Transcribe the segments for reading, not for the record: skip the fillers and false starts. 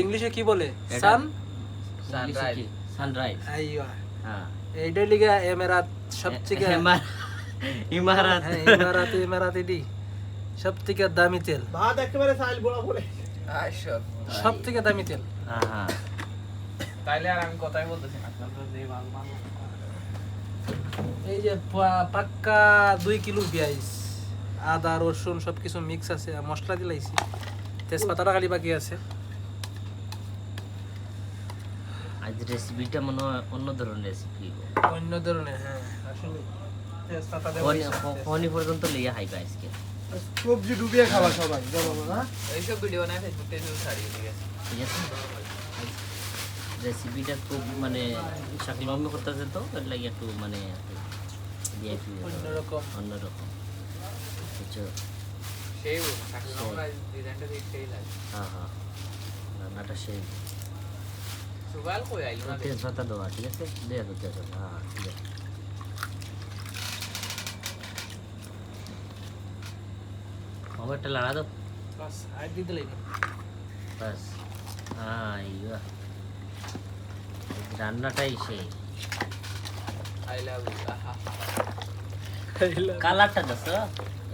ইংলিশে কি বলে? সান সানরাইজ। আইয়া হ্যাঁ এইটার লিগে এমিরাত সবথেকে ইমারাত। হ্যাঁ ইমারাতি ডি সবথেকে দামি তেল, ভাত একেবারে সাইল গোলা পড়ে। সবথেকে দামি তেল। হ্যাঁ তাইলে আর আমি কথাই বলতেছি না, আপনারা যে ভালো ভালো এই যে পাক্কা 2 কিলো পেঁয়াজ, আদা রসুন সবকিছু মিক্স আছে, আর মশলা দিলাইছি, তেজপাতাটা খালি বাকি আছে। আজ রেসিপিটা মনে হয় অন্য ধরনের রেসিপি। অন্য ধরনের, হ্যাঁ আসলে তেজপাতা ফোনি পর্যন্ত লিয়ে হাইবা আজকে। সবজি ডুবিয়ে খাওয়া সবাই জানো না? এইসব ভিডিও না ফেসবুকে এসে ছাড়িয়ে দিয়ে ঠিক আছে, রেসিপিটা খুব মানে শাকিল মাম্মি করতেছে তো এর লাগে একটু মানে ভিআইপি অন্যরকম। অন্যরকম কিছু। সেই থাকলে আমরা ডিজাইনটা দেখে সেই লাগে। হ্যাঁ হ্যাঁ, রান্নাটা সেই। সুগাল কই আইলো না? তেজপাতা দেওয়া, ঠিক আছে, দিয়ে দাও তেজপাতা। হ্যাঁ ঠিক আছে, মোবাইলটা লাড়া দাও বাস আর দিতে লাগবে। বাস। হ্যাঁ ইয়া রান্নাটাই সেই। I love you. আহা কালারটা দেখো,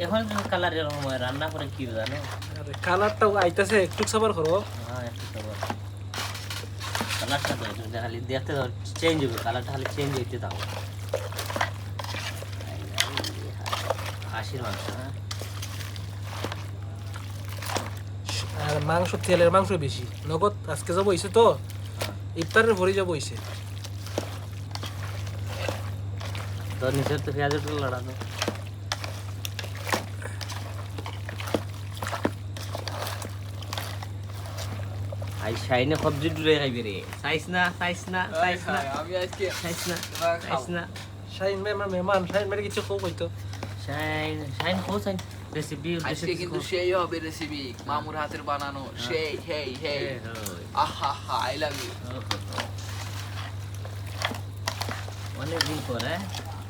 এখন কালার এরকম হয়, রান্না করে কি জানো? আরে কালারটাও আইতাছে, একটু সবার করো। হ্যাঁ একটু সবার কালারটা তো খালি দেখতে দাও, চেঞ্জ হবে কালারটা, খালি চেঞ্জ হইতে দাও। খাসির মাংস, হ্যাঁ আর মাংস, তেলের মাংস বেশি নগদ। আজকে যাবো হইছে তো, ইফতারের ভরে যাবো হইছে। তো নিচের তো পেঁয়াজ একটু লড়ানো। আই শাইনে সবজি ডুলে খাইবে রে, চাইছ না চাইছ না চাইছ না আমি আজকে চাইছ না এবার চাইছ খাবো। না। শাইন ভাই আমার মেহমান, শাইন ভাই কিছু কম হইতো। শাইন শাইন কো শাইন রেসিপি আজকে কিন্তু সেই হবে রেসিপি, মামুর হাতের বানানো সেই। হেই হেই আহা হা আই লাভ ইউ। অনেক দিন পরে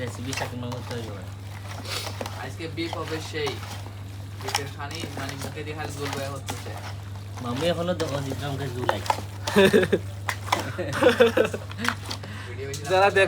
রেসিপি শাকিল মামা তৈরি হয়। আজকে বিফ হবে সেই, বিফের খানি মানে মুখে দিয়ে খালি জল বয়া হচ্ছে। মামি এখনো দেখো জিতরামকে জুলাই। ভিডিও যারা দেখ